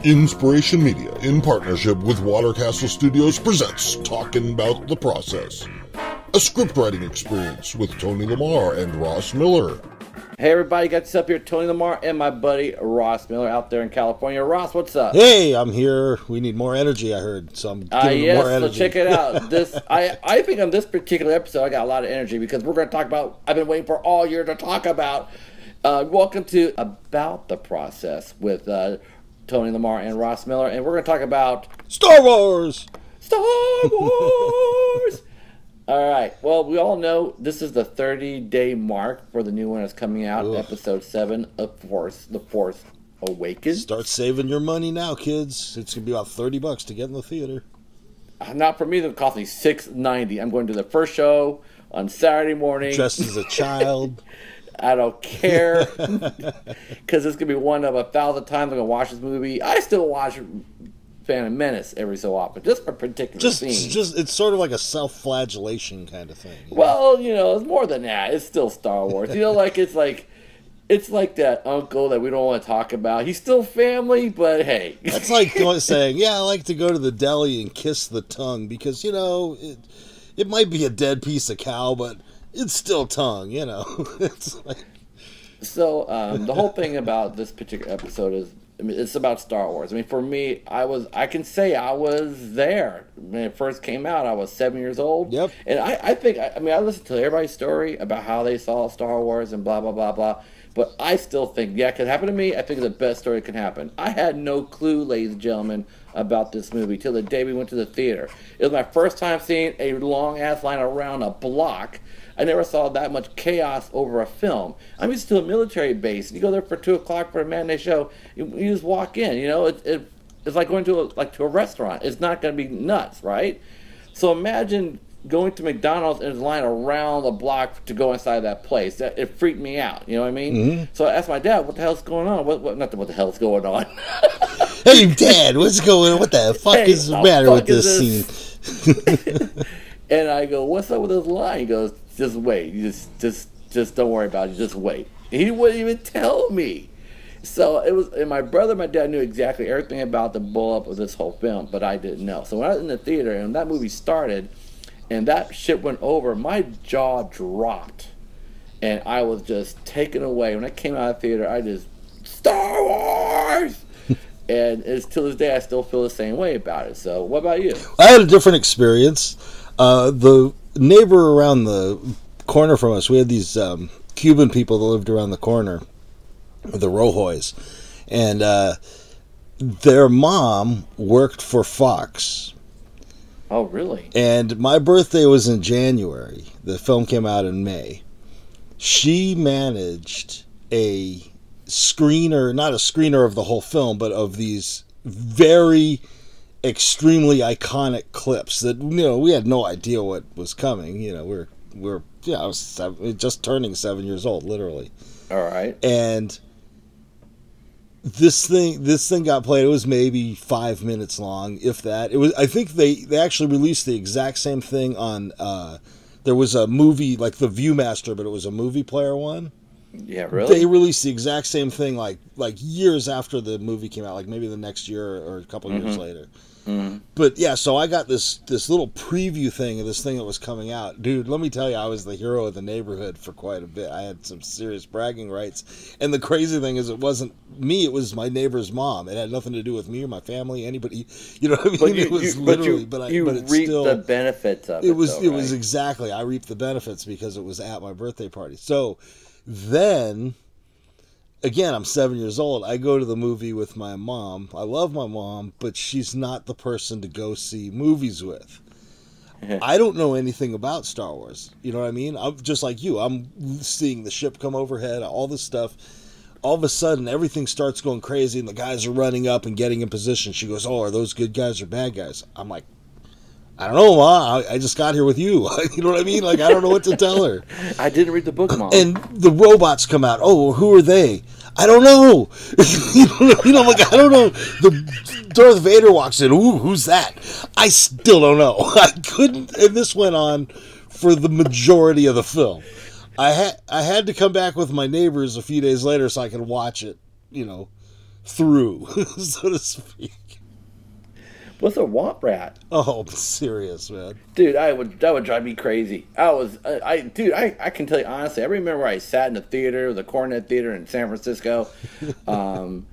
Inspiration Media, in partnership with Watercastle Studios, presents Talking About the Process, a scriptwriting experience with Tony Lamar and Ross Miller. Hey everybody, got this up here, Tony Lamar and my buddy Ross Miller out there in California. Ross, what's up? Hey, I'm here. We need more energy, I heard, so I'm giving yes, more energy. So check it out. I think on this particular episode, I got a lot of energy because we're going to talk about, I've been waiting for all year to talk about, welcome to About the Process with Tony Lamar and Ross Miller, and we're going to talk about Star Wars! Star Wars! All right. Well, we all know this is the 30-day mark for the new one that's coming out, Episode 7 of The Force Awakens. Start saving your money now, kids. It's going to be about $30 to get in the theater. Not for me. It'll cost me $6.90. I'm going to the first show on Saturday morning. Dressed as a child. I don't care, because it's going to be one of 1,000 times I'm going to watch this movie. I still watch Phantom Menace every so often, just for particular scenes. It's sort of like a self-flagellation kind of thing. Well, it's more than that. It's still Star Wars. It's like that uncle that we don't want to talk about. He's still family, but hey. That's like saying, yeah, I like to go to the deli and kiss the tongue because, it might be a dead piece of cow, but it's still tongue, It's like... So the whole thing about this particular episode is, it's about Star Wars. For me, I can say I was there when it first came out. I was 7 years old. Yep. And I think I listened to everybody's story about how they saw Star Wars and blah, blah, blah, blah. But I still think, it could happen to me. I think it's the best story that can happen. I had no clue, ladies and gentlemen, about this movie till the day we went to the theater. It was my first time seeing a long-ass line around a block. I never saw that much chaos over a film. I'm used to a military base. You go there for 2 o'clock for a matinee show. You just walk in. It's like going to a restaurant. It's not going to be nuts, right? So imagine going to McDonald's and there's a line around the block to go inside that place. It freaked me out. You know what I mean? Mm-hmm. So I asked my dad, "What the hell's going on? Not what the hell's going on." Hey, Dad, what's going on? What the fuck is the matter with this scene? And I go, "What's up with this line?" He goes, "Just wait. You just don't worry about it. Just wait." He wouldn't even tell me. So it was, and my brother, my dad knew exactly everything about the bull-up of this whole film, but I didn't know. So when I was in the theater and that movie started, and that shit went over, my jaw dropped, and I was just taken away. When I came out of the theater, I just, Star Wars! And till this day, I still feel the same way about it. So what about you? I had a different experience. The neighbor around the corner from us, we had these Cuban people that lived around the corner, the Rojoys, and their mom worked for Fox. Oh, really? And my birthday was in January. The film came out in May. She managed a screener, not a screener of the whole film, but of these very extremely iconic clips that we had no idea what was coming. I was just turning 7 years old, literally. All right. And this thing got played. It was maybe 5 minutes long, if that. It was. I think they actually released the exact same thing on. There was a movie like the Viewmaster, but it was a movie player one. Yeah, really? They released the exact same thing like years after the movie came out, like maybe the next year or a couple years later. Mm-hmm. But yeah, so I got this little preview thing of this thing that was coming out. Dude, let me tell you, I was the hero of the neighborhood for quite a bit. I had some serious bragging rights. And the crazy thing is, it wasn't me, it was my neighbor's mom. It had nothing to do with me or my family, anybody. You know what I mean? But it was literally, but you reaped the benefits of it. It was exactly, I reaped the benefits because it was at my birthday party. So then, again, I'm 7 years old. I go to the movie with my mom. I love my mom, but she's not the person to go see movies with. I don't know anything about Star Wars. You know what I mean? I'm just like you. I'm seeing the ship come overhead, all this stuff. All of a sudden, everything starts going crazy, and the guys are running up and getting in position. She goes, "Oh, are those good guys or bad guys?" I'm like, "I don't know, Ma. I just got here with you." You know what I mean? Like, I don't know what to tell her. I didn't read the book, Mom. And the robots come out. "Oh, well, who are they?" "I don't know." I'm like, I don't know. The Darth Vader walks in. "Ooh, who's that?" I still don't know. I couldn't. And this went on for the majority of the film. I had to come back with my neighbors a few days later so I could watch it, through, so to speak. What's a Womp Rat? Oh, I'm serious, man. Dude, that would drive me crazy. I can tell you honestly, I remember I sat in the theater, the Cornet Theater in San Francisco, and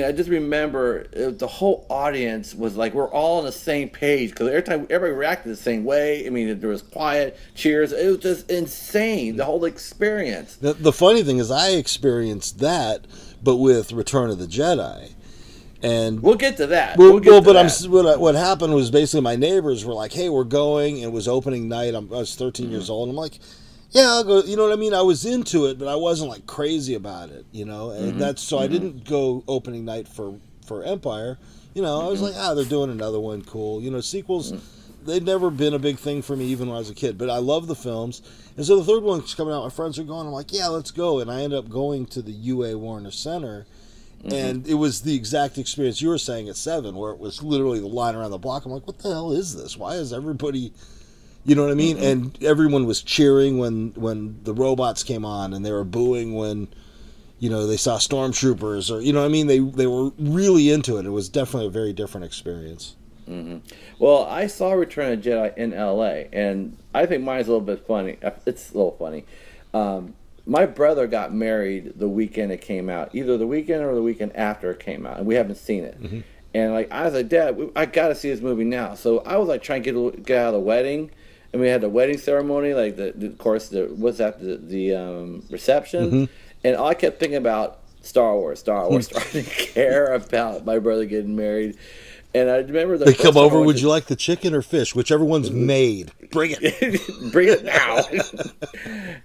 I just remember the whole audience was like, we're all on the same page, because everybody reacted the same way. I mean, there was quiet, cheers. It was just insane, the whole experience. The funny thing is I experienced that, but with Return of the Jedi. And we'll get to that. What happened was basically my neighbors were like, "Hey, we're going." It was opening night. I was 13 years old. I'm like, "Yeah, I'll go." You know what I mean? I was into it, but I wasn't like crazy about it. And that's so I didn't go opening night for Empire. I was like, they're doing another one, cool. Sequels. They'd never been a big thing for me even when I was a kid, but I love the films. And so the third one's coming out. My friends are going. I'm like, "Yeah, let's go." And I ended up going to the UA Warner Center. And it was the exact experience you were saying at 7, where it was literally the line around the block. I'm like, what the hell is this? Why is everybody, you know what I mean? And everyone was cheering when the robots came on, and they were booing when, they saw stormtroopers, or, you know what I mean? They were really into it. It was definitely a very different experience. Well, I saw Return of the Jedi in L.A., and I think mine's a little bit funny. It's a little funny. My brother got married the weekend it came out, either the weekend or the weekend after it came out, and we haven't seen it. And I was like, "Dad, I got to see this movie now." So I was like trying to get out of the wedding, and we had the wedding ceremony, like the reception, and all I kept thinking about Star Wars. I didn't care about my brother getting married. And I remember they come over. Would you like the chicken or fish? Whichever one's made. Bring it. Bring it now.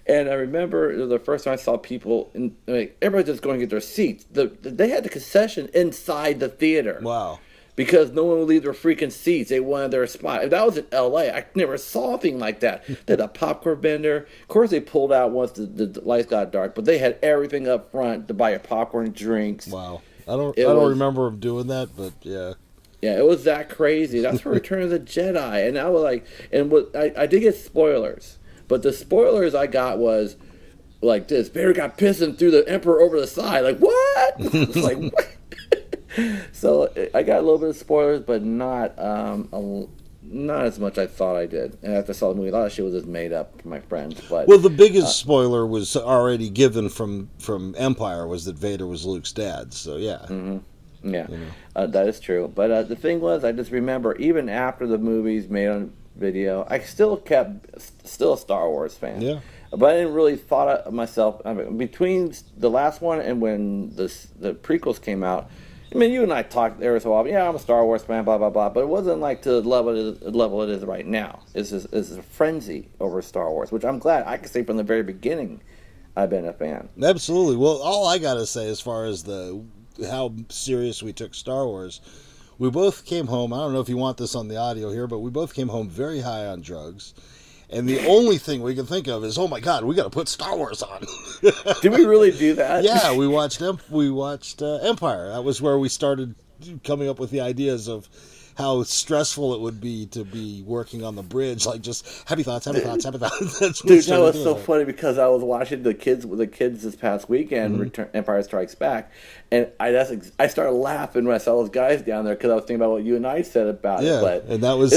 And I remember the first time I saw people, everybody just going to get their seats. They had the concession inside the theater. Wow. Because no one would leave their freaking seats. They wanted their spot. If that was in L.A., I never saw anything like that. They had a popcorn vendor. Of course, they pulled out once the lights got dark, but they had everything up front to buy your popcorn and drinks. Wow. I don't remember them doing that, but yeah. Yeah, it was that crazy. That's for Return of the Jedi. And I was like, I did get spoilers, but the spoilers I got was like this: Vader got pissed and threw the Emperor over the side. Like, what? It's like, what? So I got a little bit of spoilers, but not as much I thought I did. And after I saw the movie, a lot of shit was just made up from my friends. But well, the biggest spoiler was already given from Empire, was that Vader was Luke's dad. So yeah. Yeah, that is true. But the thing was, I just remember, even after the movies made on video, I still a Star Wars fan. Yeah. But I didn't really thought of myself, between the last one and when the prequels came out. I mean, you and I talked every so often. Yeah, I'm a Star Wars fan, blah blah blah. But it wasn't like to the level it is right now. It's a frenzy over Star Wars, which I'm glad. I can say from the very beginning, I've been a fan. Absolutely. Well, all I gotta say as far as how serious we took Star Wars, we both came home. I don't know if you want this on the audio here, but we both came home very high on drugs. And the only thing we can think of is, oh my God, we got to put Star Wars on. Did we really do that? Yeah, we watched Empire. That was where we started coming up with the ideas of how stressful it would be to be working on the bridge, like just happy thoughts. Dude, that was so funny because I was watching the kids this past weekend, Empire Strikes Back, and I started laughing when I saw those guys down there because I was thinking about what you and I said about it. But and that was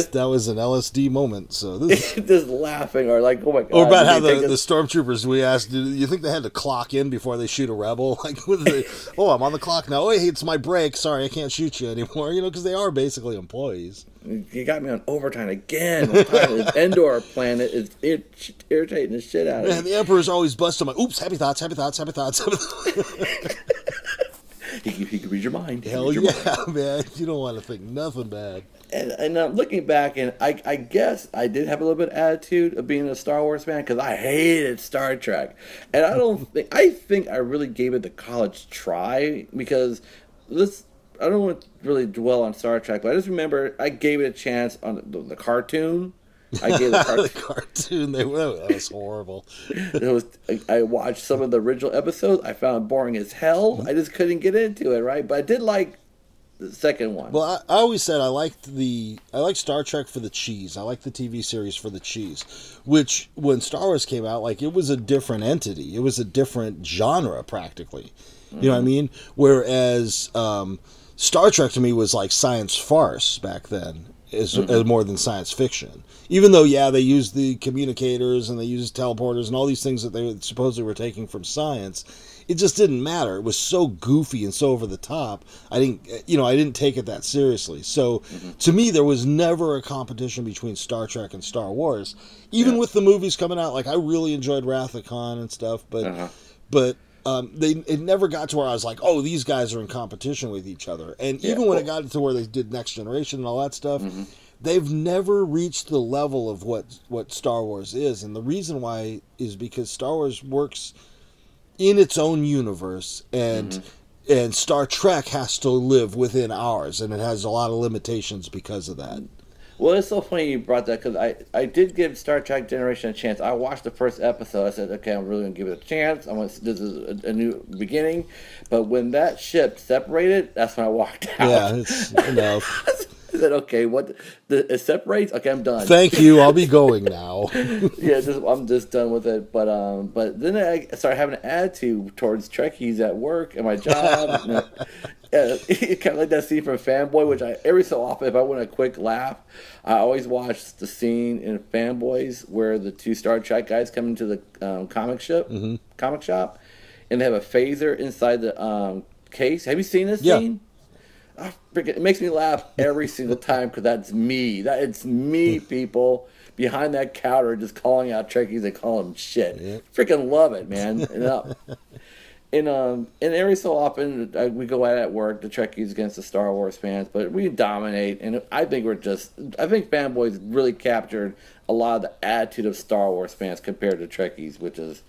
an LSD moment. So this just laughing or like, oh my God. Or about how the stormtroopers, we asked, do you think they had to clock in before they shoot a rebel? Like, I'm on the clock now. Oh, hey, it's my break. Sorry, I can't shoot you anymore. Because they are basically employees. You got me on overtime again. This Endor planet is irritating the shit out of me. Man, the Emperor's always busting my, oops, happy thoughts. He can read your mind. Hell yeah, man. You don't want to think nothing bad. And looking back, and I guess I did have a little bit of attitude of being a Star Wars fan because I hated Star Trek. And I think I really gave it the college try because I don't want to really dwell on Star Trek, but I just remember I gave it a chance on the cartoon. I gave the cartoon. That was horrible. I watched some of the original episodes. I found it boring as hell. I just couldn't get into it, right? But I did like the second one. Well, I always said I liked Star Trek for the cheese. I liked the TV series for the cheese, which when Star Wars came out, like, it was a different entity. It was a different genre practically. You know what I mean? Whereas Star Trek to me was like science farce back then, as more than science fiction. Even though, yeah, they used the communicators and they used teleporters and all these things that they supposedly were taking from science, it just didn't matter. It was so goofy and so over the top. I didn't take it that seriously. So to me, there was never a competition between Star Trek and Star Wars. Even with the movies coming out, like, I really enjoyed Wrath of Khan and stuff, but it never got to where I was like, oh, these guys are in competition with each other. And even when it got to where they did Next Generation and all that stuff, they've never reached the level of what Star Wars is. And the reason why is because Star Wars works in its own universe, and Star Trek has to live within ours, and it has a lot of limitations because of that. Well, it's so funny you brought that, because I did give Star Trek Generation a chance. I watched the first episode. I said, okay, I'm really going to give it a chance. This is a new beginning. But when that ship separated, that's when I walked out. Yeah, it's enough. I said, okay, it separates? Okay, I'm done. Thank you. I'll be going now. Yeah, I'm just done with it. But then I started having an attitude towards Trekkies at work and my job. Kind of like that scene from Fanboy, which every so often, if I want a quick laugh, I always watch the scene in Fanboys where the two Star Trek guys come into the comic shop, and they have a phaser inside the case. Have you seen this scene? It makes me laugh every single time, because that's me. It's me, people, behind that counter just calling out Trekkies. They call them shit. Yeah. Freaking love it, man. And every so often we go at work, the Trekkies against the Star Wars fans, but we dominate. And I think Fanboys really captured a lot of the attitude of Star Wars fans compared to Trekkies, which is,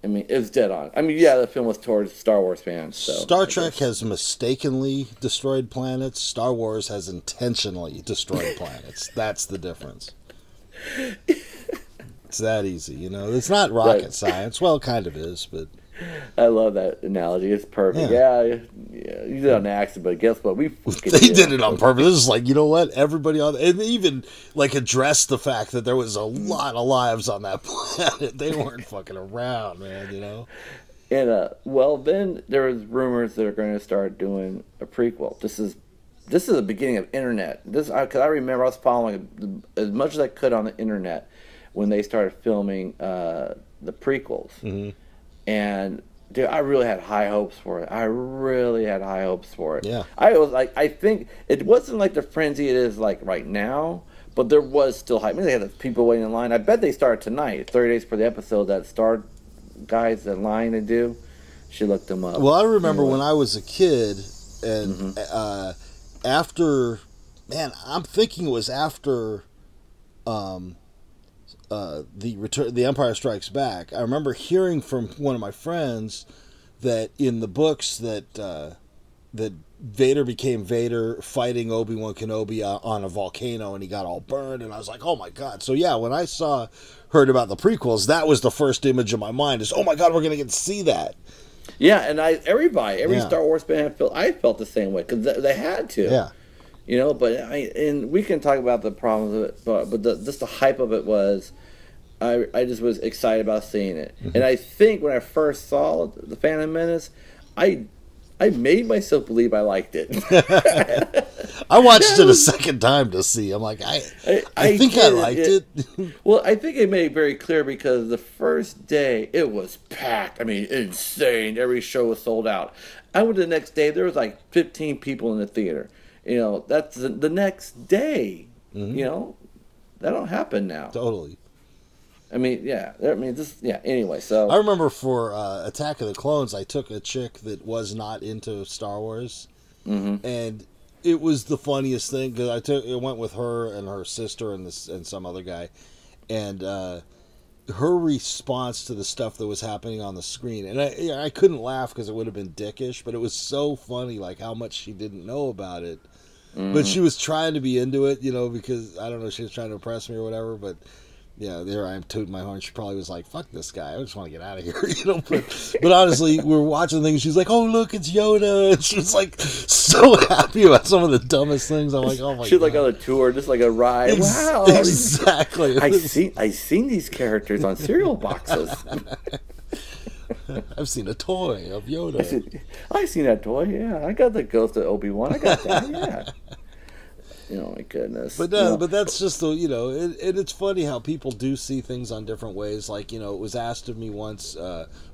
it's dead on. The film was towards Star Wars fans. So Star Trek has mistakenly destroyed planets. Star Wars has intentionally destroyed planets. That's the difference. It's that easy, It's not rocket science. Well, it kind of is, but... I love that analogy. It's perfect. Yeah, you did it on accident, but guess what? They did it on purpose. This is like, you know what? Everybody and they even addressed the fact that there was a lot of lives on that planet. They weren't fucking around, man. And then there was rumors that are going to start doing a prequel. This is the beginning of internet. Because I remember I was following as much as I could on the internet when they started filming the prequels. Mm-hmm. And dude, I really had high hopes for it. Yeah. I think it wasn't like the frenzy it is like right now, but there was still hype. They had the people waiting in line. I bet they start tonight, 30 days for the episode. That Star guys, that line they do. She looked them up. Well, I remember when I was a kid, and after, man, I'm thinking it was after. The Empire Strikes Back. I remember hearing from one of my friends that in the books that Vader became Vader fighting Obi-Wan Kenobi on a volcano, and he got all burned, and I was like, oh my god. So yeah, when I heard about the prequels, that was the first image in my mind is, oh my god, we're gonna get to see that. Yeah, and every Star Wars fan felt the same way, because they had to. Yeah. But and we can talk about the problems of it, but just the hype of it was, I just was excited about seeing it. Mm-hmm. And I think when I first saw The Phantom Menace, I made myself believe I liked it. I watched it a second time to see. I'm like, I think I liked it. Well, I think it made it very clear, because the first day it was packed. Insane. Every show was sold out. I went the next day, there was like 15 people in the theater. That's the next day. Mm-hmm. That don't happen now. Totally. Anyway, so... I remember for Attack of the Clones, I took a chick that was not into Star Wars. Mm-hmm. And it was the funniest thing, because I went with her and her sister and some other guy. And her response to the stuff that was happening on the screen, and I couldn't laugh because it would have been dickish, but it was so funny, like how much she didn't know about it. Mm-hmm. But she was trying to be into it, because, I don't know, she was trying to impress me or whatever, but Yeah, there I am tooting my horn. She probably was like, "Fuck this guy! I just want to get out of here," you know. But honestly, we were watching things. She's like, "Oh, look, it's Yoda," and she was like so happy about some of the dumbest things. I'm like, "Oh my god!" She's like on a tour, just like a ride. Wow, exactly. I've seen these characters on cereal boxes. I've seen a toy of Yoda. I've seen that toy. Yeah, I got the Ghost of Obi-Wan. I got that. Yeah. Oh my goodness! But but that's just the it's funny how people do see things on different ways. Like it was asked of me once,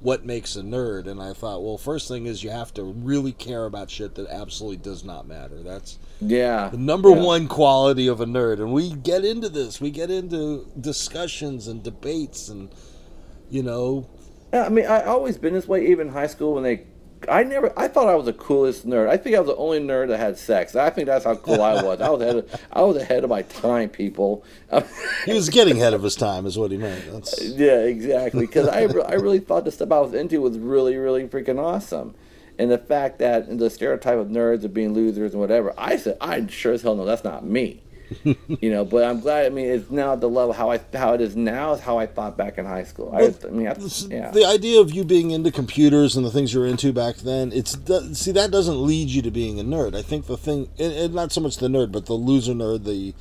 what makes a nerd, and I thought, well, first thing is you have to really care about shit that absolutely does not matter. That's the number one quality of a nerd, and we get into this. We get into discussions and debates, and Yeah, I mean, I always been this way. Even in high school, I thought I was the coolest nerd. I think I was the only nerd that had sex. I think that's how cool I was. I was ahead of my time, people. He was getting ahead of his time, is what he meant. Yeah, exactly. Because I really thought the stuff I was into was really, really freaking awesome. And the fact that the stereotype of nerds of being losers and whatever, I said, I sure as hell know that's not me. But I'm glad. I mean, it's now at the level how it is now is how I thought back in high school. The idea of you being into computers and the things you were into back then, that doesn't lead you to being a nerd. I think the thing, and not so much the nerd, but the loser nerd, the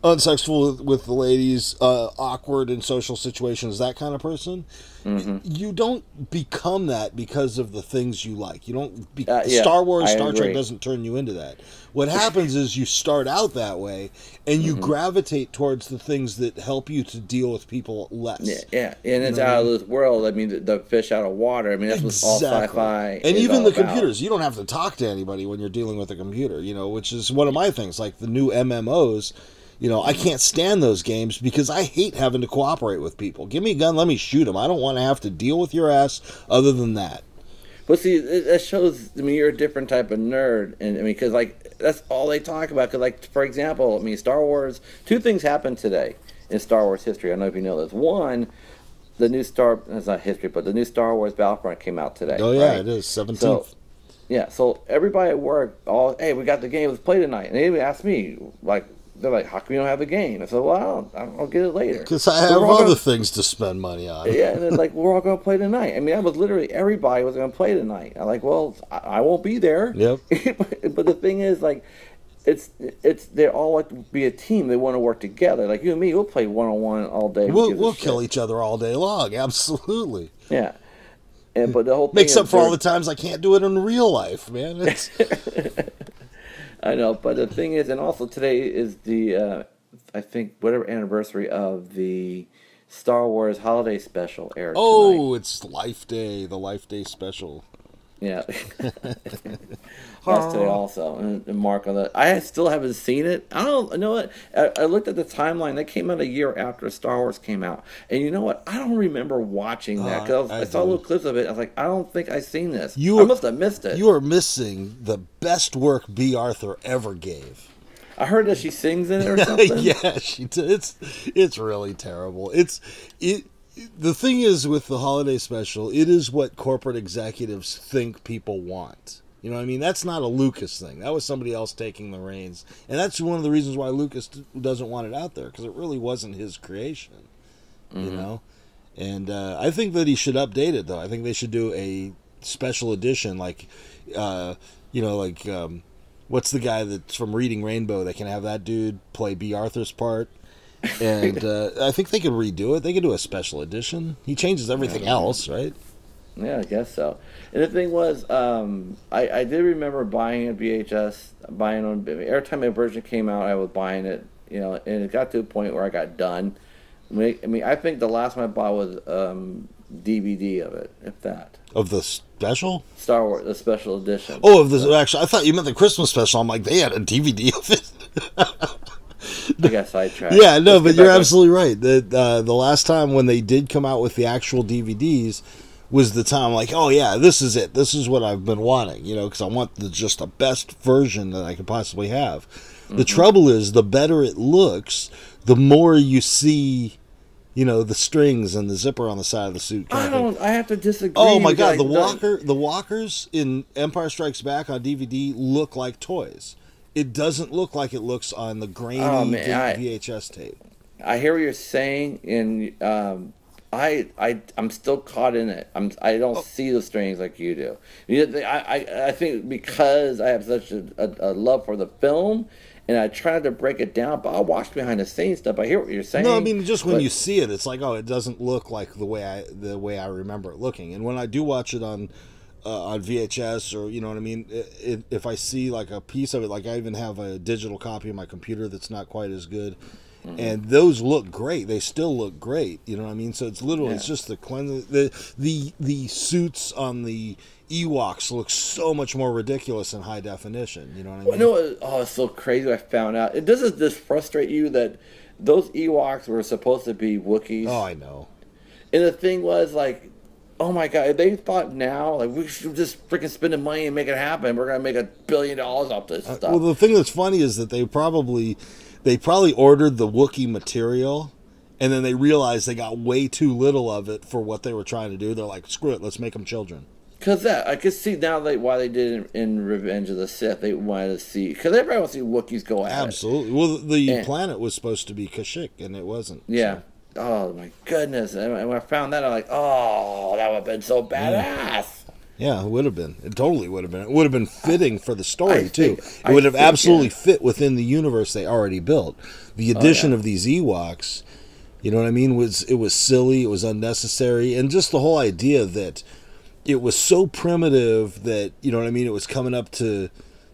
unsexual with the ladies, awkward in social situations, that kind of person. Mm-hmm. You don't become that because of the things you like. You don't. Star Wars, Star Trek doesn't turn you into that. What happens is you start out that way, and you gravitate towards the things that help you to deal with people less. Yeah, and it's out of this world. I mean, the fish out of water. I mean, that's what all sci-fi. And even the computers. You don't have to talk to anybody when you're dealing with a computer. Which is one of my things. Like the new MMOs. I can't stand those games because I hate having to cooperate with people. Give me a gun, let me shoot them. I don't want to have to deal with your ass other than that. But see, that shows, you're a different type of nerd. And because, that's all they talk about. Because, for example, Star Wars, two things happened today in Star Wars history. I don't know if you know this. One, it's not history, but the new Star Wars Battlefront came out today. Oh, yeah, it is, 17th. So everybody at work, hey, we got the game, let's play tonight. And they asked me, they're like, how come you don't have the game? I said, well, I'll get it later. Because I have other things to spend money on. Yeah, and they're like, we're all going to play tonight. I mean, that was literally everybody was going to play tonight. I'm like, well, I won't be there. Yep. But the thing is, they all like to be a team. They want to work together. Like you and me, we'll play one-on-one all day. We'll kill each other all day long. Absolutely. Yeah. But the whole thing makes up for all the times I can't do it in real life, man. I know, but the thing is, and also today is the, I think, whatever anniversary of the Star Wars holiday special aired tonight. It's Life Day, the Life Day special. Yeah. That's today also, and mark on that. I still haven't seen it. I don't know what. I looked at the timeline. That came out a year after Star Wars came out, and you know what? I don't remember watching that because I saw little clips of it. I was like, I don't think I've seen this. I must have missed it. You are missing the best work B. Arthur ever gave. I heard that she sings in it or something. Yeah, she did. It's really terrible. The thing is with the holiday special, it is what corporate executives think people want. You know what I mean? That's not a Lucas thing. That was somebody else taking the reins. And that's one of the reasons why Lucas doesn't want it out there, because it really wasn't his creation. Mm-hmm. And I think that he should update it, though. I think they should do a special edition, what's the guy that's from Reading Rainbow that can have that dude play B. Arthur's part? And I think they could redo it. They could do a special edition. He changes everything else, right? Yeah, I guess so. And the thing was, I did remember buying a VHS, every time a version came out, I was buying it, and it got to a point where I got done. I think the last one I bought was DVD of it, if that. Of the special? Star Wars, the special edition. Oh, actually, I thought you meant the Christmas special. I'm like, they had a DVD of it. I got sidetracked. Yeah, no, but you're absolutely right. The last time when they did come out with the actual DVDs was the time like, oh yeah, this is it. This is what I've been wanting, because I want just the best version that I could possibly have. Mm-hmm. The trouble is, the better it looks, the more you see, the strings and the zipper on the side of the suit. I have to disagree. Oh my God, the walkers in Empire Strikes Back on DVD look like toys. It doesn't look like it looks on the grainy VHS tape. I hear what you're saying, and I'm still caught in it. I don't see the strings like you do. I think because I have such a love for the film, and I tried to break it down, but I watched behind the scenes stuff. I hear what you're saying. No, I mean, just when you see it, it's like, oh, it doesn't look like the way I remember it looking. And when I do watch it on VHS, or you know what I mean, if I see like a piece of it, like I even have a digital copy of my computer that's not quite as good. Mm-hmm. And those look great. They still look great. You know what I mean? So it's literally, it's just the cleanliness. The suits on the Ewoks look so much more ridiculous in high definition. You know what I mean? Oh, it's so crazy. I found out. Doesn't this frustrate you that those Ewoks were supposed to be Wookiees? Oh, I know. And the thing was, like, oh my god, they thought now, like, we should just freaking spend the money and make it happen. We're going to make $1 billion off this stuff. Well, the thing that's funny is that they probably ordered the Wookiee material, and then they realized they got way too little of it for what they were trying to do. They're like, screw it, let's make them children. Because I could see now why they did it in Revenge of the Sith. They wanted to see, because everybody wants to see Wookiees go at Absolutely. it. Well, the planet was supposed to be Kashyyyk, and it wasn't. Yeah. So. Oh, my goodness. And when I found that, I'm like, oh, that would have been so badass. Yeah, it would have been. It totally would have been. It would have been fitting for the story, too. It would have absolutely fit within the universe they already built. The addition of these Ewoks, you know what I mean, it was silly, it was unnecessary, and just the whole idea that it was so primitive that, you know what I mean, it was coming up to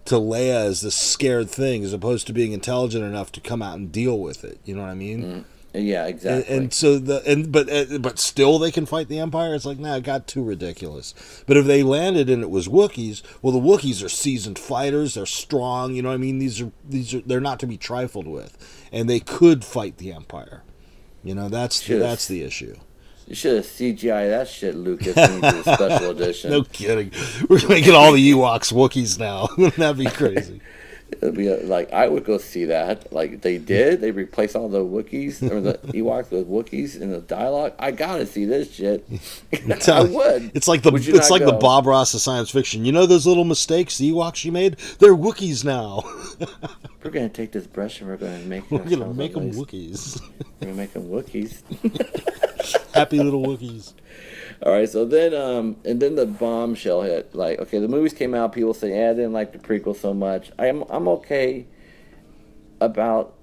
Leia as this scared thing, as opposed to being intelligent enough to come out and deal with it. You know what I mean? Mm. Yeah, exactly. And so but still they can fight the Empire. It's like, it got too ridiculous. But if they landed and it was Wookiees, well, the Wookiees are seasoned fighters. They're strong. You know what I mean? These are they're not to be trifled with, and they could fight the Empire. You know, that's the issue. You should have CGI that shit, Lucas, when you did a special edition. No kidding. We're making all the Ewoks Wookiees now. That'd be crazy. It'd be like, I would go see that. Like they did. They replaced all the Wookiees or the Ewoks with Wookiees in the dialogue. I gotta see this shit. I would. It's like the Bob Ross of science fiction. You know those little mistakes the Ewoks you made? They're Wookiees now. We're gonna take this brush and we're gonna make them Wookiees. We're gonna make them Wookiees. Happy little Wookiees. All right, so then, and then the bombshell hit. Like, okay, the movies came out. People say, I didn't like the prequel so much. I'm okay about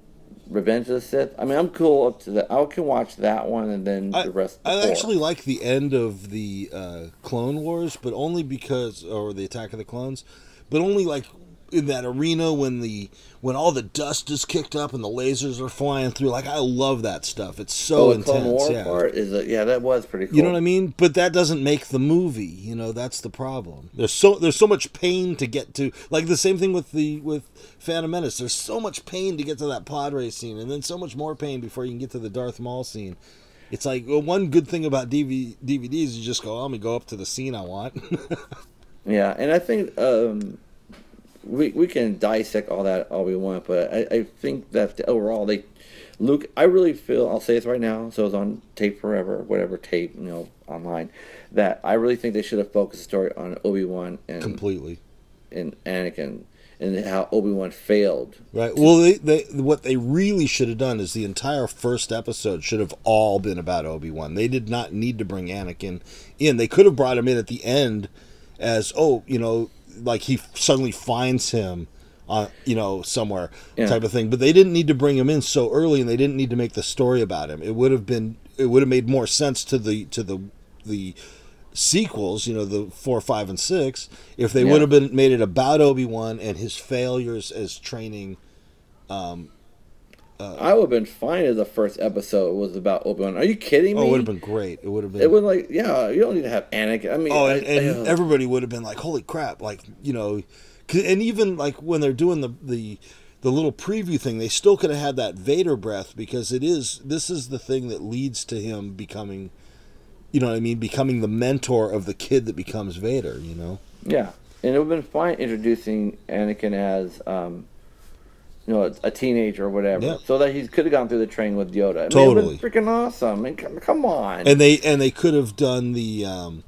Revenge of the Sith. I mean, I'm cool up to that. I can watch that one and then the rest. I actually like the end of the Clone Wars, but only because, or the Attack of the Clones, but only like in that arena when all the dust is kicked up and the lasers are flying through. Like, I love that stuff. It's so intense. The Clone War part is that was pretty cool. You know what I mean? But that doesn't make the movie. You know, that's the problem. There's so much pain to get to. Like the same thing with Phantom Menace. There's so much pain to get to that pod race scene, and then so much more pain before you can get to the Darth Maul scene. It's like, well, one good thing about DVDs, you just go, let me go up to the scene I want. Yeah, and I think we can dissect all that all we want, but I think that overall Luke, I really feel, I'll say this right now, so it's on tape forever, whatever tape, online, that I really think they should have focused the story on Obi-Wan and completely, and Anakin, and how Obi-Wan failed. Right. Well, what they really should have done is the entire first episode should have all been about Obi-Wan. They did not need to bring Anakin in. They could have brought him in at the end as, like he suddenly finds him somewhere, type of thing. But they didn't need to bring him in so early, and they didn't need to make the story about him. It would have made more sense to the sequels, the 4, 5, and 6, if they would have made it about Obi-Wan and his failures as training. I would have been fine if the first episode was about Obi-Wan. Are you kidding me? Oh, it would have been great. It would have been. It would you don't need to have Anakin. I mean, and everybody would have been like, "Holy crap!" Like, and even like when they're doing the little preview thing, they still could have had that Vader breath, because this is the thing that leads to him becoming, becoming the mentor of the kid that becomes Vader. Yeah, and it would have been fine introducing Anakin as a teenager or whatever, so that he could have gone through the training with Yoda. Totally, it would have been freaking awesome. I mean, come on. And they could have done the.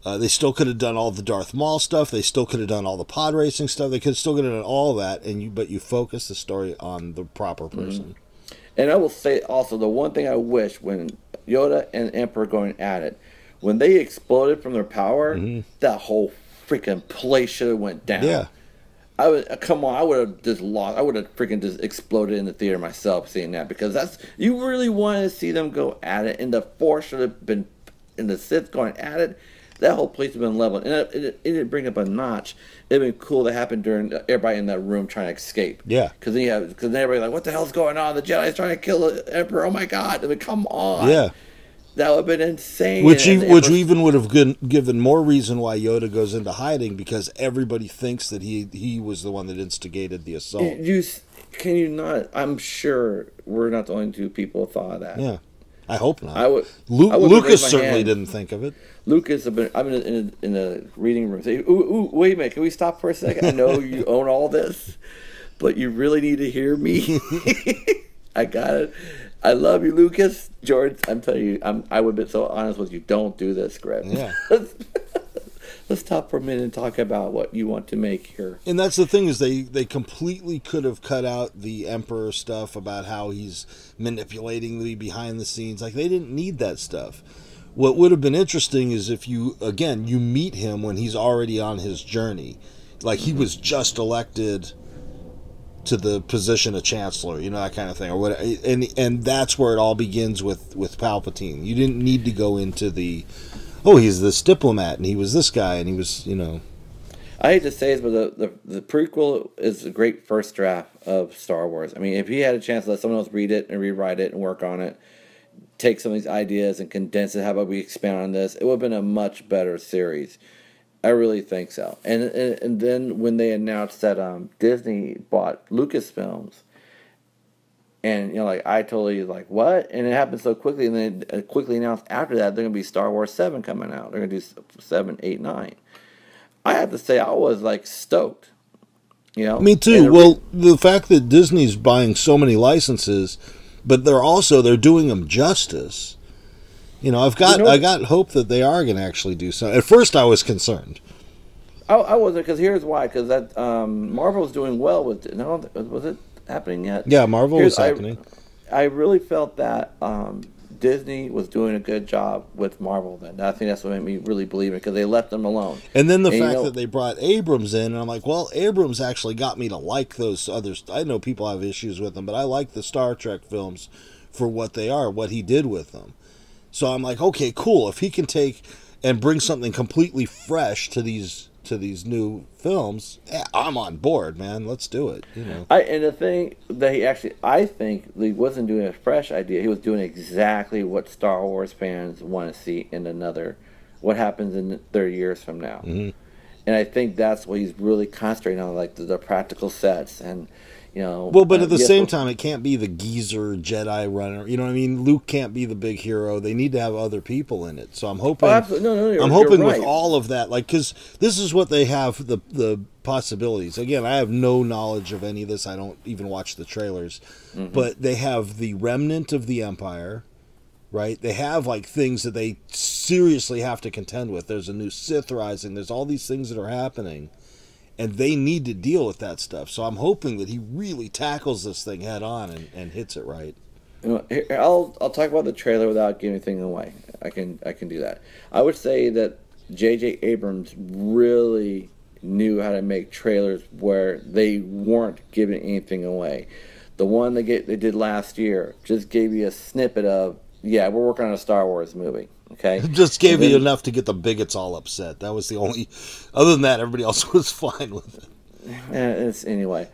They still could have done all the Darth Maul stuff. They still could have done all the pod racing stuff. They could have still done all that, but you focus the story on the proper person. And I will say also the one thing I wish when Yoda and Emperor going at it, when they exploded from their power, that whole freaking place should have went down. Yeah. I would come on. I would have just lost. I would have freaking just exploded in the theater myself seeing that, because that's, you really wanted to see them go at it, and the Force should have been, and the Sith going at it. That whole place would have been leveled, and it didn't bring up a notch. It'd been cool to happen during everybody in that room trying to escape. Yeah. Because then everybody's like, "What the hell's going on? The Jedi's trying to kill the Emperor! Oh my God!" I mean, come on. Yeah. That would have been insane. Which And which even would have given more reason why Yoda goes into hiding, because everybody thinks that he was the one that instigated the assault. Can you not? I'm sure we're not the only two people who thought of that. Yeah. I hope not. I would. Lucas certainly didn't think of it. Lucas, I'm in the reading room. Say, ooh, wait a minute. Can we stop for a second? I know you own all this, but you really need to hear me. I got it. I love you, Lucas. George, I'm telling you, I would be so honest with you. Don't do this script. Yeah. Let's stop for a minute and talk about what you want to make here. And that's the thing, is they completely could have cut out the Emperor stuff about how he's manipulating the behind the scenes. Like, they didn't need that stuff. What would have been interesting is if you meet him when he's already on his journey. Like, he was just elected to the position of Chancellor, that kind of thing, or what. And that's where it all begins with Palpatine. You didn't need to go into he's this diplomat, and he was this guy, and he was, I hate to say it, but the prequel is a great first draft of Star Wars. I mean, if he had a chance to let someone else read it and rewrite it and work on it, take some of these ideas and condense it, how about we expand on this, it would have been a much better series. I really think so. And then when they announced that Disney bought Lucasfilms, and I totally what? And it happened so quickly, and then quickly announced after that they're gonna be Star Wars 7 coming out. They're gonna do 7, 8, 9. I have to say I was stoked. Me too. Well, the fact that Disney's buying so many licenses, but they're doing them justice. I got hope that they are going to actually do so. At first, I was concerned. I wasn't, because here's why. Because that Marvel's doing well with it. No, was it happening yet? Yeah, Marvel was happening. I really felt that Disney was doing a good job with Marvel then. I think that's what made me really believe it, because they left them alone. And then the fact that they brought Abrams in, and I'm like, well, Abrams actually got me to like those others. I know people have issues with them, but I like the Star Trek films for what they are, what he did with them. So I'm like, okay, cool. If he can take and bring something completely fresh to these new films, I'm on board, man. Let's do it. And the thing that I think he wasn't doing a fresh idea. He was doing exactly what Star Wars fans want to see in what happens in 30 years from now. Mm-hmm. And I think that's what he's really concentrating on, the practical sets and. Well, but at the same time, it can't be the geezer Jedi runner. You know what I mean? Luke can't be the big hero. They need to have other people in it. So I'm hoping. Oh, absolutely. No, I'm hoping right. with all of that, because this is what they have the possibilities. Again, I have no knowledge of any of this. I don't even watch the trailers, but they have the remnant of the Empire, right? They have things that they seriously have to contend with. There's a new Sith rising. There's all these things that are happening. And they need to deal with that stuff. So I'm hoping that he really tackles this thing head on and hits it right. I'll talk about the trailer without giving anything away. I can do that. I would say that J.J. Abrams really knew how to make trailers where they weren't giving anything away. The one they did last year just gave you a snippet of, we're working on a Star Wars movie. Okay. Just gave you enough to get the bigots all upset. That was the only. Other than that, everybody else was fine with it. Anyway.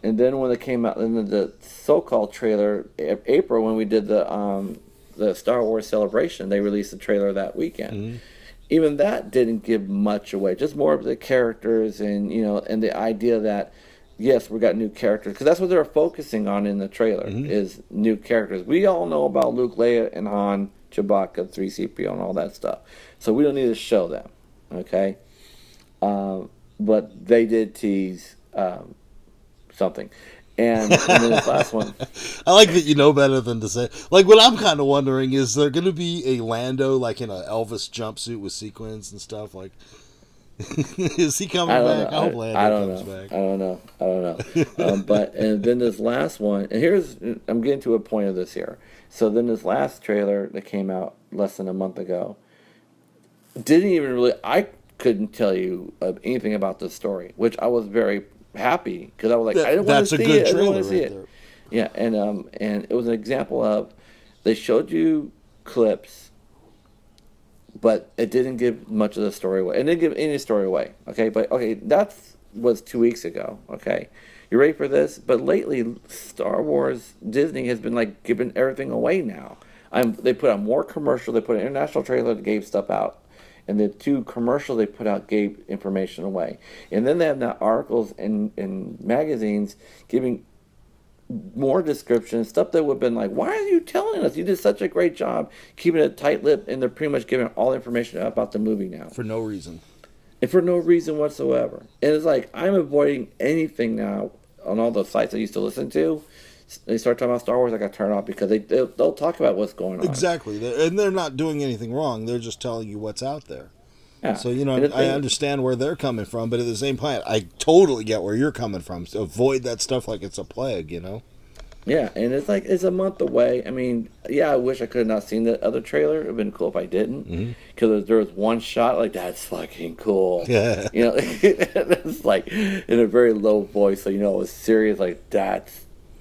And then when it came out, in the so-called trailer, April, when we did the Star Wars celebration, they released the trailer that weekend. Mm-hmm. Even that didn't give much away. Just more of the characters and and the idea that yes, we got new characters, because that's what they're focusing on in the trailer is new characters. We all know about Luke, Leia, and Han. Chewbacca, 3CPO, and all that stuff. So we don't need to show them, okay? But they did tease something. And then this last one. I like that you know better than to say. What I'm kind of wondering is there going to be a Lando, in an Elvis jumpsuit with sequins and stuff? Is he coming I don't back? know. I hope Lando I don't comes know. back. I don't know. I don't know. But and then this last one, and I'm getting to a point of this here. So then this last trailer that came out less than a month ago didn't even really. I couldn't tell you anything about the story, which I was very happy because I was like, I didn't want to see it. I didn't want to see it. Yeah, and it was an example of they showed you clips, but it didn't give much of the story away. It didn't give any story away. Okay, but okay, that was 2 weeks ago. Okay, you ready for this? But lately, Star Wars Disney has been like giving everything away now. They put out more commercial. They put an international trailer that gave stuff out. And the 2 commercials they put out gave information away. And then they have now articles in magazines giving more descriptions, stuff that would have been like, why are you telling us? You did such a great job keeping it tight-lipped, and they're pretty much giving all the information about the movie now. For no reason. And for no reason whatsoever. And it's like, I'm avoiding anything now on all those sites I used to listen to. They start talking about Star Wars, I got to turn off because they'll talk about what's going on. Exactly. And they're not doing anything wrong. They're just telling you what's out there. Yeah. So, I understand where they're coming from, but at the same point, I totally get where you're coming from. So avoid that stuff like it's a plague, Yeah, and it's like, it's a month away. I mean, yeah, I wish I could have not seen the other trailer. It would have been cool if I didn't. Because there was one shot, like, that's fucking cool. Yeah. It's like, in a very low voice, so it was serious, like,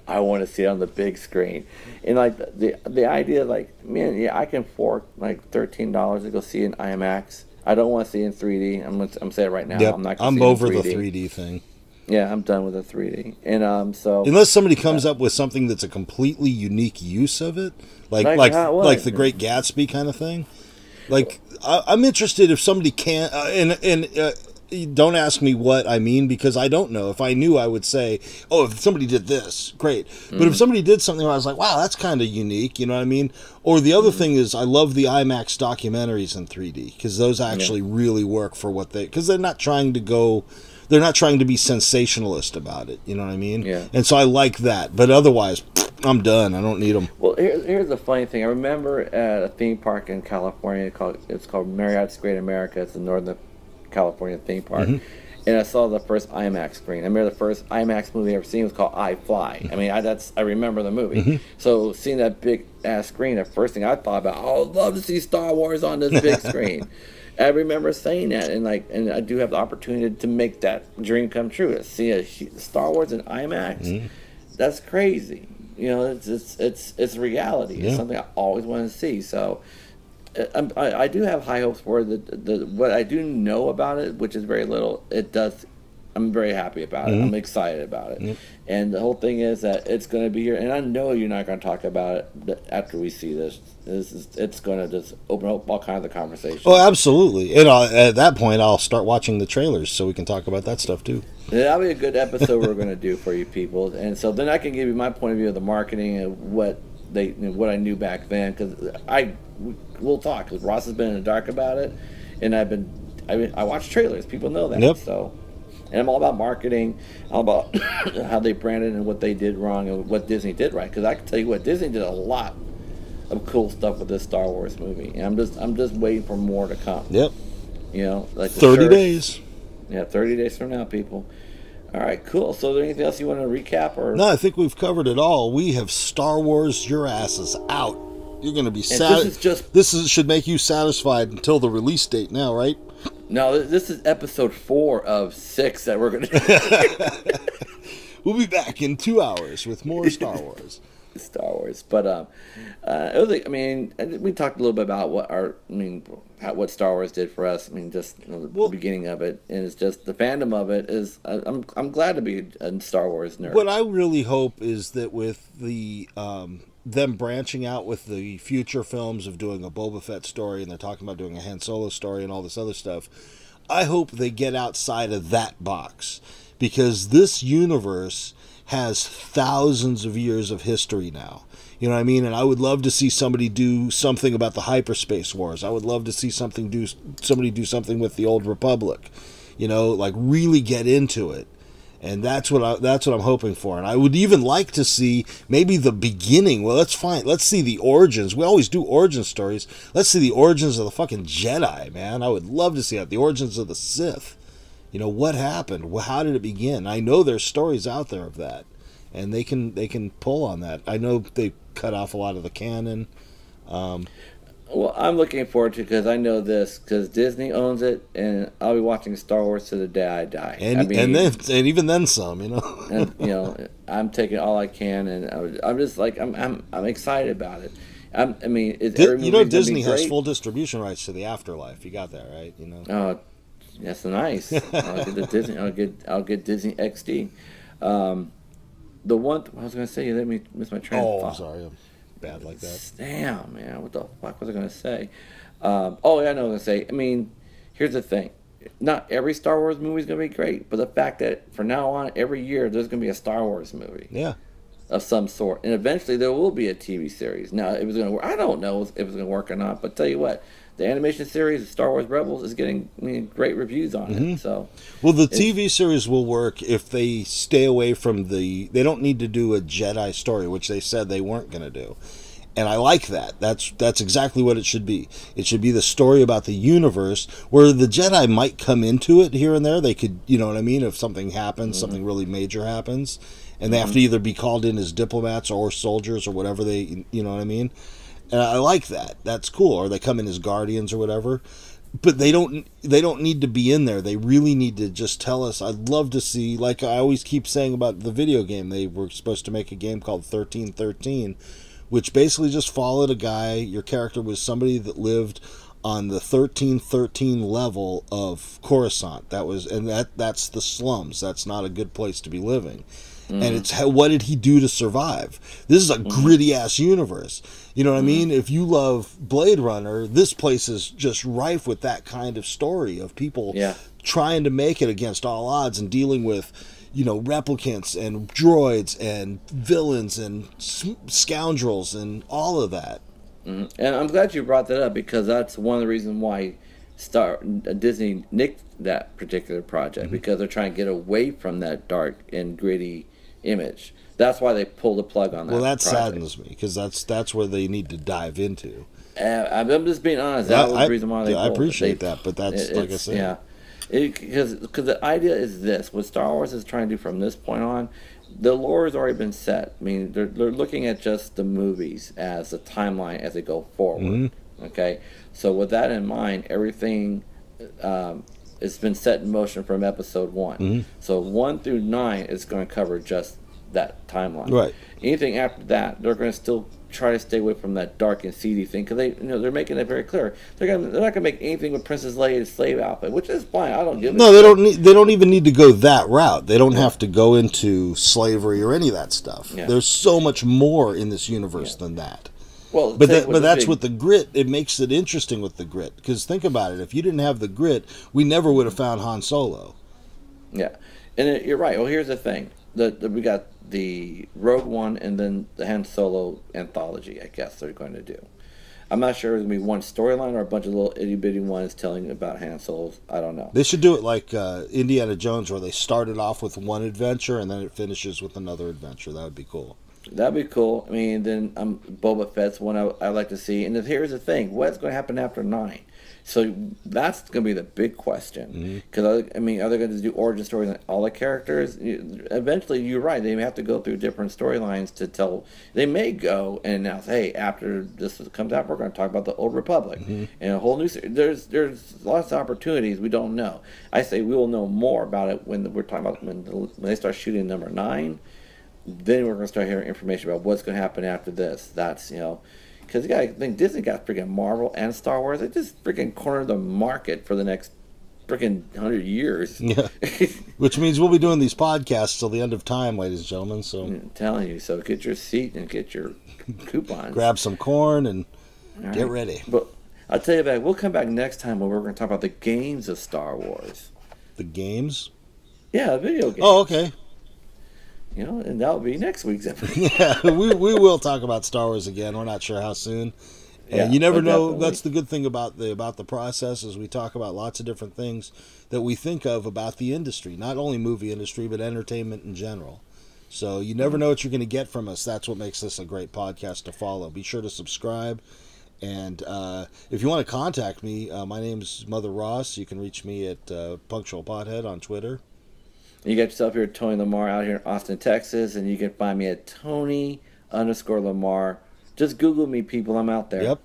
I want to see it on the big screen. And like the idea, like, man, yeah, I can fork like $13 to go see it in IMAX. I don't want to see it in 3D. I'm saying it right now. Yep. I'm not. I'm over the 3D thing. Yeah, I'm done with the 3D. And so unless somebody comes up with something that's a completely unique use of it, like the Great Gatsby kind of thing. Like I'm interested if somebody can don't ask me what I mean because I don't know. If I knew, I would say, oh, if somebody did this, great. But if somebody did something where I was like, wow, that's kind of unique, you know what I mean? Or the other thing is I love the IMAX documentaries in 3D because those actually really work for what because they're not trying to be sensationalist about it, you know what I mean? Yeah. And so I like that. But otherwise, I'm done. I don't need them. Well, here's the funny thing. I remember at a theme park in California it's called Marriott's Great America. It's the Northern California theme park, and I saw the first IMAX screen. I remember the first IMAX movie I ever seen was called I Fly. I mean, I remember the movie. So seeing that big ass screen, the first thing I thought about, I would love to see Star Wars on this big screen. I remember saying that, and I do have the opportunity to make that dream come true. To see a Star Wars in IMAX, that's crazy. It's reality. Yeah. It's something I always wanted to see. So. I do have high hopes for what I do know about it, which is very little. I'm very happy about it. I'm excited about it. And the whole thing is that it's going to be here. And I know you're not going to talk about it after we see this. It's going to just open up all kinds of conversations. Oh, absolutely. And at that point, I'll start watching the trailers so we can talk about that stuff too. That'll be a good episode we're going to do for you people. And so then I can give you my point of view of the marketing and what I knew back then, because we'll talk, because Ross has been in the dark about it, and I watch trailers. People know that. Yep. So, and I'm all about marketing, all about how they branded and what they did wrong and what Disney did right. Because I can tell you what, Disney did a lot of cool stuff with this Star Wars movie, and I'm just waiting for more to come. Yep. Like 30 days. Yeah, 30 days from now, people. All right, cool. So, is there anything else you want to recap? Or no, I think we've covered it all. We have Star Wars your asses out. You're going to be sad. This should make you satisfied until the release date now, right? No, this is episode 4 of 6 that we're going to do. We'll be back in 2 hours with more Star Wars. Star Wars, but it was. We talked a little bit about what Star Wars did for us. Just the beginning of it, and it's just the fandom of it is. I'm glad to be a Star Wars nerd. What I really hope is that with the them branching out with the future films of doing a Boba Fett story, and they're talking about doing a Han Solo story and all this other stuff, I hope they get outside of that box, because this universe has thousands of years of history now. You know what I mean? And I would love to see somebody do something about the hyperspace wars. I would love to see somebody do something with the Old Republic. Really get into it. And that's what I'm hoping for. And I would even like to see maybe the beginning. Well, that's fine. Let's see the origins. We always do origin stories. Let's see the origins of the fucking Jedi, man. I would love to see that. The origins of the Sith. You know, what happened? How did it begin? I know there's stories out there of that, and they can pull on that. I know they cut off a lot of the canon. Well, I'm looking forward to it because I know this because Disney owns it, and I'll be watching Star Wars to the day I die. And even then some, you know. And you know, I'm taking all I can, and I'm just like I'm excited about it. I mean, you know, Disney has full distribution rights to the Afterlife. You got that right, you know. Oh, that's nice. I'll get the Disney. I'll get Disney XD. The one I was going to say, you let me miss my train of thought. Oh, sorry. I'm bad like that. Damn, man. What the fuck was I going to say? Oh, yeah, I know what I was going to say. I mean, here's the thing. Not every Star Wars movie is going to be great, but the fact that from now on, every year, there's going to be a Star Wars movie. Yeah. Of some sort. And eventually, there will be a TV series. Now, it was going to work. I don't know if it's going to work or not, but tell you what. The animation series, Star Wars Rebels, is getting great reviews on it. So, well, the TV series will work if they stay away from they don't need to do a Jedi story, which they said they weren't going to do. And I like that. That's exactly what it should be. It should be the story about the universe where the Jedi might come into it here and there. They could, you know what I mean? If something happens, something really major happens, and they have to either be called in as diplomats or soldiers or whatever you know what I mean? And I like that. That's cool. Or they come in as guardians or whatever. But they don't need to be in there. They really need to just tell us. I'd love to see, like I always keep saying about the video game, they were supposed to make a game called 1313, which basically just followed a guy. Your character was somebody that lived on the 1313 level of Coruscant. That's the slums. That's not a good place to be living. And it's what did he do to survive? This is a gritty ass universe. You know what I mean? If you love Blade Runner, this place is just rife with that kind of story of people trying to make it against all odds and dealing with, you know, replicants and droids and villains and scoundrels and all of that. And I'm glad you brought that up because that's one of the reasons why Disney nicked that particular project because they're trying to get away from that dark and gritty image. That's why they pulled the plug on that. Well, that project. saddens me because that's where they need to dive into. I'm just being honest. That was the reason why they pulled I appreciate that, but that's like I said. Yeah, because the idea is this: what Star Wars is trying to do from this point on, the lore has already been set. I mean, they're looking at just the movies as the timeline as they go forward. Okay, so with that in mind, everything it's been set in motion from episode 1. So 1 through 9 is going to cover just that timeline. Right. Anything after that, they're going to still try to stay away from that dark and seedy thing because they're making it very clear they're not going to make anything with Princess Leia's slave outfit, which is fine. I don't give. No, they don't even need to go that route. They don't have to go into slavery or any of that stuff. Yeah. There's so much more in this universe than that. Well, but that's with the grit. It makes it interesting with the grit. Because think about it. If you didn't have the grit, we never would have found Han Solo. Yeah, and you're right. Well, here's the thing. We got the Rogue One and then the Han Solo anthology, I guess they're going to do. I'm not sure if it's going to be one storyline or a bunch of little itty-bitty ones telling about Han Solo. I don't know. They should do it like Indiana Jones, where they started off with one adventure and then it finishes with another adventure. That would be cool. That'd be cool. I mean, then Boba Fett's one I'd like to see. And here's the thing. What's going to happen after 9? So that's going to be the big question. Because, I mean, are they going to do origin stories on all the characters? Eventually, you're right. They may have to go through different storylines to tell. They may go and announce, hey, after this comes out, we're going to talk about the Old Republic. And a whole new series. There's lots of opportunities we don't know. I say we will know more about it when we're talking about when they start shooting number 9. Then we're going to start hearing information about what's going to happen after this. That's, because you got to think Disney got freaking Marvel and Star Wars. They just freaking cornered the market for the next freaking 100 years. Yeah. Which means we'll be doing these podcasts till the end of time, ladies and gentlemen. So I'm telling you. So get your seat and get your coupons. Grab some corn and get ready. But I'll tell you about. We'll come back next time when we're going to talk about the games of Star Wars. The games? Yeah, the video games. Oh, okay. And that'll be next week's episode. Yeah, we will talk about Star Wars again. We're not sure how soon. And you never know. That's the good thing about the process is we talk about lots of different things that we think of about the industry, not only movie industry, but entertainment in general. So you never know what you're going to get from us. That's what makes this a great podcast to follow. Be sure to subscribe. And if you want to contact me, my name's Mother Ross. You can reach me at Punctual Pothead on Twitter. You got yourself here, Tony Lamar, out here in Austin, Texas, and you can find me at Tony_Lamar. Just Google me, people. I'm out there. Yep.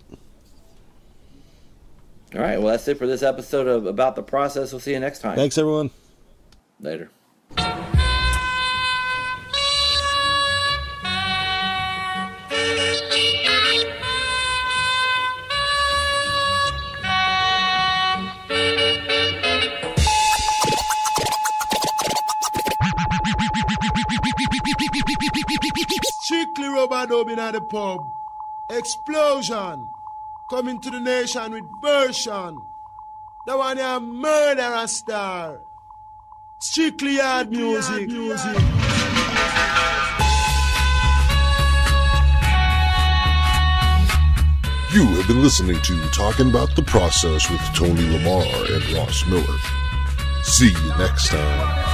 All right. Well, that's it for this episode of About the Process. We'll see you next time. Thanks, everyone. Later. Strictly rubber dubbing at the pub. Explosion. Coming to the nation with version. The one you murderer star. Strictly hard music. You have been listening to Talking About the Process with Tony Lamar and Ross Miller. See you next time.